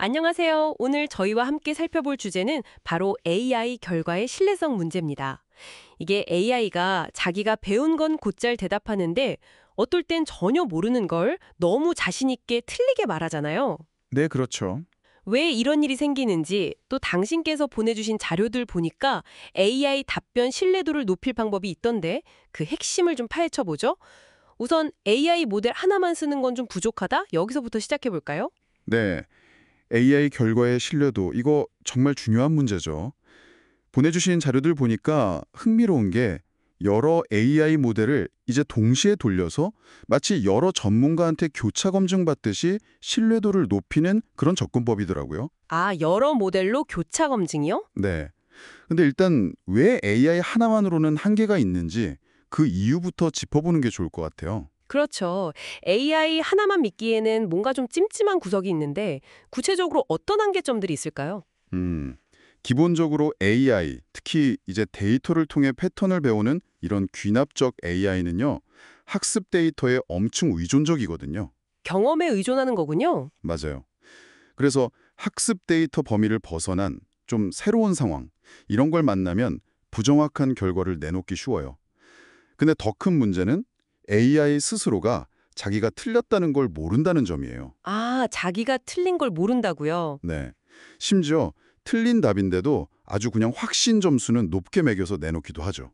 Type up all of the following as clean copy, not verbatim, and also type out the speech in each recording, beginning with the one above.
안녕하세요. 오늘 저희와 함께 살펴볼 주제는 바로 AI 결과의 신뢰성 문제입니다. 이게 AI가 자기가 배운 건 곧잘 대답하는데 어떨 땐 전혀 모르는 걸 너무 자신 있게 틀리게 말하잖아요. 네, 그렇죠. 왜 이런 일이 생기는지 또 당신께서 보내주신 자료들 보니까 AI 답변 신뢰도를 높일 방법이 있던데 그 핵심을 좀 파헤쳐 보죠. 우선 AI 모델 하나만 쓰는 건 좀 부족하다? 여기서부터 시작해 볼까요? 네, AI 결과의 신뢰도 이거 정말 중요한 문제죠. 보내주신 자료들 보니까 흥미로운 게 여러 AI 모델을 이제 동시에 돌려서 마치 여러 전문가한테 교차 검증받듯이 신뢰도를 높이는 그런 접근법이더라고요. 아, 여러 모델로 교차 검증이요? 네. 근데 일단 왜 AI 하나만으로는 한계가 있는지 그 이유부터 짚어보는 게 좋을 것 같아요. 그렇죠. AI 하나만 믿기에는 뭔가 좀 찜찜한 구석이 있는데 구체적으로 어떤 한계점들이 있을까요? 음, 기본적으로 AI, 특히 이제 데이터를 통해 패턴을 배우는 이런 귀납적 AI는요, 학습 데이터에 엄청 의존적이거든요. 경험에 의존하는 거군요. 맞아요. 그래서 학습 데이터 범위를 벗어난 좀 새로운 상황, 이런 걸 만나면 부정확한 결과를 내놓기 쉬워요. 근데 더 큰 문제는 AI 스스로가 자기가 틀렸다는 걸 모른다는 점이에요. 아, 자기가 틀린 걸 모른다고요? 네. 심지어 틀린 답인데도 아주 그냥 확신 점수는 높게 매겨서 내놓기도 하죠.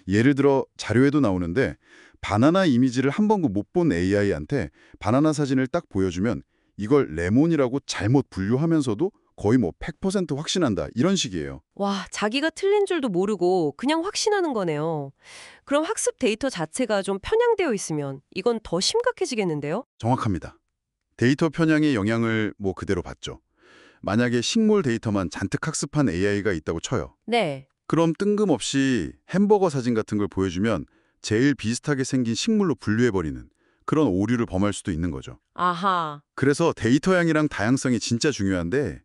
예를 들어 자료에도 나오는데 바나나 이미지를 한 번도 못 본 AI한테 바나나 사진을 딱 보여주면 이걸 레몬이라고 잘못 분류하면서도 거의 뭐 100% 확신한다 이런 식이에요. 와, 자기가 틀린 줄도 모르고 그냥 확신하는 거네요. 그럼 학습 데이터 자체가 좀 편향되어 있으면 이건 더 심각해지겠는데요? 정확합니다. 데이터 편향의 영향을 뭐 그대로 받죠. 만약에 식물 데이터만 잔뜩 학습한 AI가 있다고 쳐요. 네. 그럼 뜬금없이 햄버거 사진 같은 걸 보여주면 제일 비슷하게 생긴 식물로 분류해버리는 그런 오류를 범할 수도 있는 거죠. 아하. 그래서 데이터 양이랑 다양성이 진짜 중요한데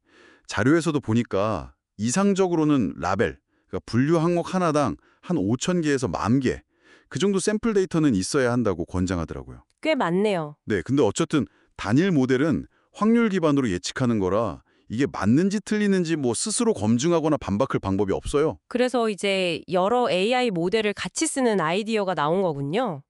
자료에서도 보니까 이상적으로는 라벨, 그러니까 분류 항목 하나당 한 5천 개에서 10,000개, 그 정도 샘플 데이터는 있어야 한다고 권장하더라고요. 꽤 많네요. 네, 근데 어쨌든 단일 모델은 확률 기반으로 예측하는 거라 이게 맞는지 틀리는지 뭐 스스로 검증하거나 반박할 방법이 없어요. 그래서 이제 여러 AI 모델을 같이 쓰는 아이디어가 나온 거군요.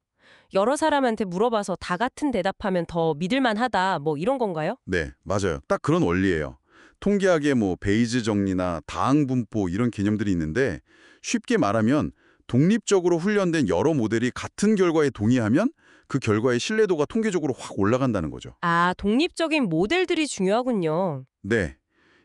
여러 사람한테 물어봐서 다 같은 대답하면 더 믿을만하다, 뭐 이런 건가요? 네, 맞아요. 딱 그런 원리예요. 통계학에 뭐 베이즈 정리나 다항 분포 이런 개념들이 있는데 쉽게 말하면 독립적으로 훈련된 여러 모델이 같은 결과에 동의하면 그 결과의 신뢰도가 통계적으로 확 올라간다는 거죠. 아, 독립적인 모델들이 중요하군요. 네.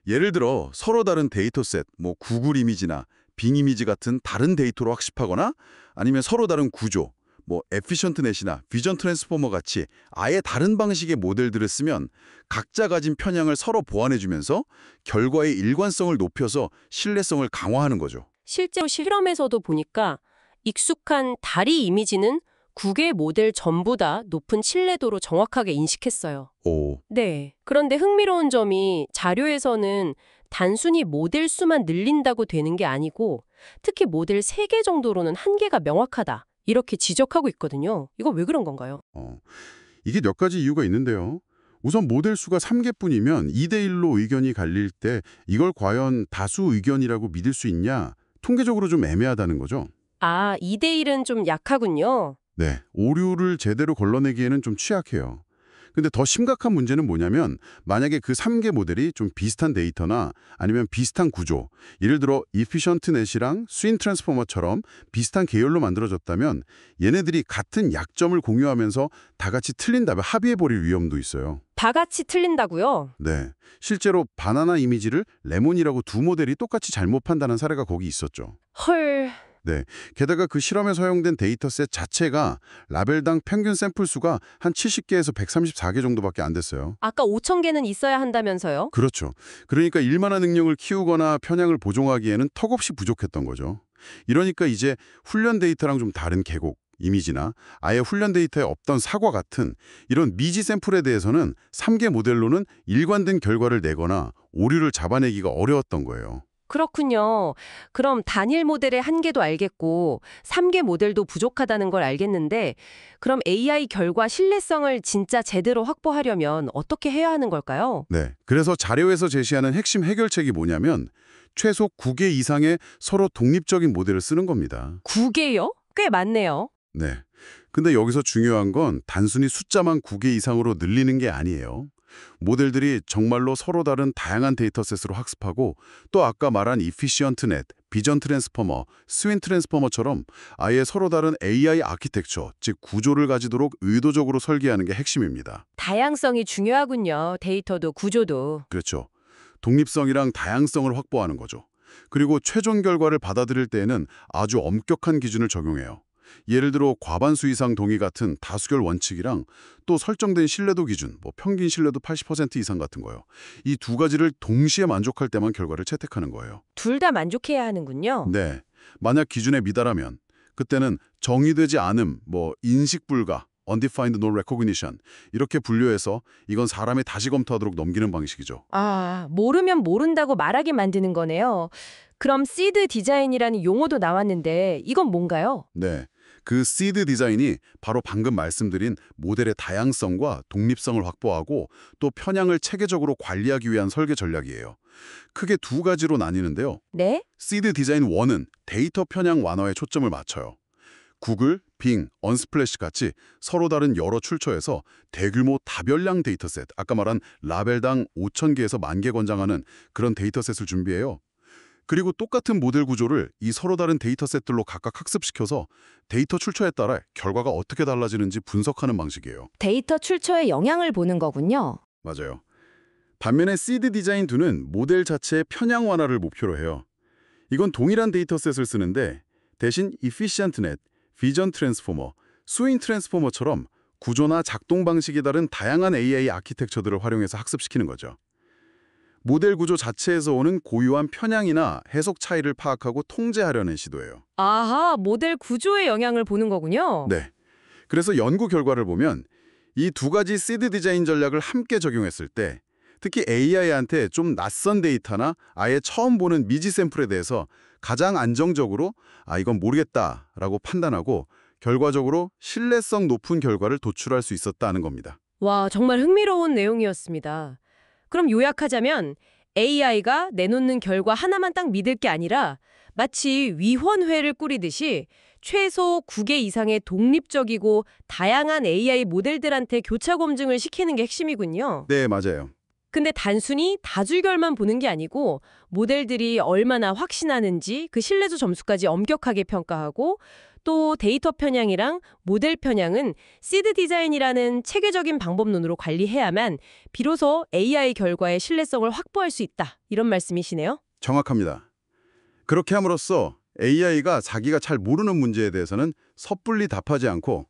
예를 들어 서로 다른 데이터셋, 뭐 구글 이미지나 빙 이미지 같은 다른 데이터로 학습하거나 아니면 서로 다른 구조, 뭐 에피션트넷이나 비전 트랜스포머 같이 아예 다른 방식의 모델들을 쓰면 각자 가진 편향을 서로 보완해주면서 결과의 일관성을 높여서 신뢰성을 강화하는 거죠. 실제로 실험에서도 보니까 익숙한 다리 이미지는 9개 모델 전부 다 높은 신뢰도로 정확하게 인식했어요. 오, 네. 그런데 흥미로운 점이 자료에서는 단순히 모델 수만 늘린다고 되는 게 아니고 특히 모델 3개 정도로는 한계가 명확하다. 이렇게 지적하고 있거든요. 이거 왜 그런 건가요? 이게 몇 가지 이유가 있는데요. 우선 모델 수가 3개뿐이면 2대1로 의견이 갈릴 때 이걸 과연 다수 의견이라고 믿을 수 있냐? 통계적으로 좀 애매하다는 거죠. 아, 2대1은 좀 약하군요. 네, 오류를 제대로 걸러내기에는 좀 취약해요. 근데 더 심각한 문제는 뭐냐면 만약에 그 3개 모델이 좀 비슷한 데이터나 아니면 비슷한 구조, 예를 들어 이피션트넷이랑 스윈 트랜스포머처럼 비슷한 계열로 만들어졌다면 얘네들이 같은 약점을 공유하면서 다 같이 틀린 답에 합의해버릴 위험도 있어요. 다 같이 틀린다고요? 네, 실제로 바나나 이미지를 레몬이라고 두 모델이 똑같이 잘못 판단한 사례가 거기 있었죠. 헐. 네, 게다가 그 실험에 사용된 데이터셋 자체가 라벨당 평균 샘플 수가 한 70개에서 134개 정도밖에 안 됐어요. 아까 5천 개는 있어야 한다면서요? 그렇죠. 그러니까 일만한 능력을 키우거나 편향을 보정하기에는 턱없이 부족했던 거죠. 이러니까 이제 훈련 데이터랑 좀 다른 계곡, 이미지나 아예 훈련 데이터에 없던 사과 같은 이런 미지 샘플에 대해서는 3개 모델로는 일관된 결과를 내거나 오류를 잡아내기가 어려웠던 거예요. 그렇군요. 그럼 단일 모델의 한계도 알겠고 3개 모델도 부족하다는 걸 알겠는데 그럼 AI 결과 신뢰성을 진짜 제대로 확보하려면 어떻게 해야 하는 걸까요? 네. 그래서 자료에서 제시하는 핵심 해결책이 뭐냐면 최소 9개 이상의 서로 독립적인 모델을 쓰는 겁니다. 9개요? 꽤 많네요. 네. 근데 여기서 중요한 건 단순히 숫자만 9개 이상으로 늘리는 게 아니에요. 모델들이 정말로 서로 다른 다양한 데이터셋으로 학습하고 또 아까 말한 이피시언트넷, 비전 트랜스포머, 스윈 트랜스포머처럼 아예 서로 다른 AI 아키텍처, 즉 구조를 가지도록 의도적으로 설계하는 게 핵심입니다. 다양성이 중요하군요. 데이터도 구조도. 그렇죠. 독립성이랑 다양성을 확보하는 거죠. 그리고 최종 결과를 받아들일 때에는 아주 엄격한 기준을 적용해요. 예를 들어 과반수 이상 동의 같은 다수결 원칙이랑 또 설정된 신뢰도 기준, 평균 신뢰도 80% 이상 같은 거요. 이 두 가지를 동시에 만족할 때만 결과를 채택하는 거예요. 둘 다 만족해야 하는군요. 네. 만약 기준에 미달하면 그때는 정의되지 않음, 인식 불가, undefined no recognition 이렇게 분류해서 이건 사람이 다시 검토하도록 넘기는 방식이죠. 아, 모르면 모른다고 말하게 만드는 거네요. 그럼 시드 디자인이라는 용어도 나왔는데 이건 뭔가요? 네. 그 시드 디자인이 바로 방금 말씀드린 모델의 다양성과 독립성을 확보하고 또 편향을 체계적으로 관리하기 위한 설계 전략이에요. 크게 두 가지로 나뉘는데요. 네? 시드 디자인 1은 데이터 편향 완화에 초점을 맞춰요. 구글, 빙, 언스플래시 같이 서로 다른 여러 출처에서 대규모 다별량 데이터셋, 아까 말한 라벨당 5,000개에서 10,000개 권장하는 그런 데이터셋을 준비해요. 그리고 똑같은 모델 구조를 이 서로 다른 데이터셋들로 각각 학습시켜서 데이터 출처에 따라 결과가 어떻게 달라지는지 분석하는 방식이에요. 데이터 출처에 영향을 보는 거군요. 맞아요. 반면에 시드 디자인 2는 모델 자체의 편향 완화를 목표로 해요. 이건 동일한 데이터셋을 쓰는데 대신 이피시언트넷, 비전 트랜스포머, 스윈 트랜스포머처럼 구조나 작동 방식이 다른 다양한 AI 아키텍처들을 활용해서 학습시키는 거죠. 모델 구조 자체에서 오는 고유한 편향이나 해석 차이를 파악하고 통제하려는 시도예요. 아하, 모델 구조에 영향을 보는 거군요. 네. 그래서 연구 결과를 보면 이 두 가지 시드 디자인 전략을 함께 적용했을 때 특히 AI한테 좀 낯선 데이터나 아예 처음 보는 미지 샘플에 대해서 가장 안정적으로 이건 모르겠다라고 판단하고 결과적으로 신뢰성 높은 결과를 도출할 수 있었다는 겁니다. 와, 정말 흥미로운 내용이었습니다. 그럼 요약하자면 AI가 내놓는 결과 하나만 딱 믿을 게 아니라 마치 위원회를 꾸리듯이 최소 9개 이상의 독립적이고 다양한 AI 모델들한테 교차 검증을 시키는 게 핵심이군요. 네, 맞아요. 근데 단순히 다주결만 보는 게 아니고 모델들이 얼마나 확신하는지 그 신뢰도 점수까지 엄격하게 평가하고 또 데이터 편향이랑 모델 편향은 시드 디자인이라는 체계적인 방법론으로 관리해야만 비로소 AI 결과의 신뢰성을 확보할 수 있다. 이런 말씀이시네요. 정확합니다. 그렇게 함으로써 AI가 자기가 잘 모르는 문제에 대해서는 섣불리 답하지 않고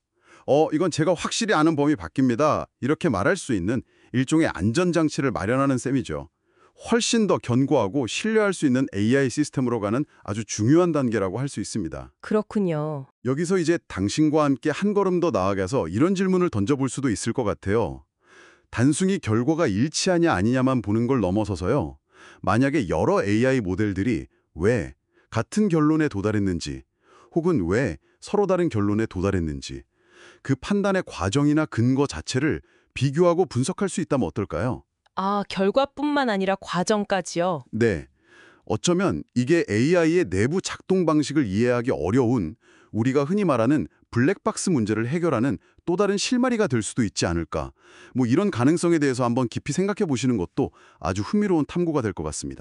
이건 제가 확실히 아는 범위 바뀝니다. 이렇게 말할 수 있는 일종의 안전장치를 마련하는 셈이죠. 훨씬 더 견고하고 신뢰할 수 있는 AI 시스템으로 가는 아주 중요한 단계라고 할 수 있습니다. 그렇군요. 여기서 이제 당신과 함께 한 걸음 더 나아가서 이런 질문을 던져볼 수도 있을 것 같아요. 단순히 결과가 일치하냐 아니냐만 보는 걸 넘어서서요. 만약에 여러 AI 모델들이 왜 같은 결론에 도달했는지 혹은 왜 서로 다른 결론에 도달했는지 그 판단의 과정이나 근거 자체를 비교하고 분석할 수 있다면 어떨까요? 아, 결과뿐만 아니라 과정까지요? 네. 어쩌면 이게 AI의 내부 작동 방식을 이해하기 어려운 우리가 흔히 말하는 블랙박스 문제를 해결하는 또 다른 실마리가 될 수도 있지 않을까. 이런 가능성에 대해서 한번 깊이 생각해 보시는 것도 아주 흥미로운 탐구가 될 것 같습니다.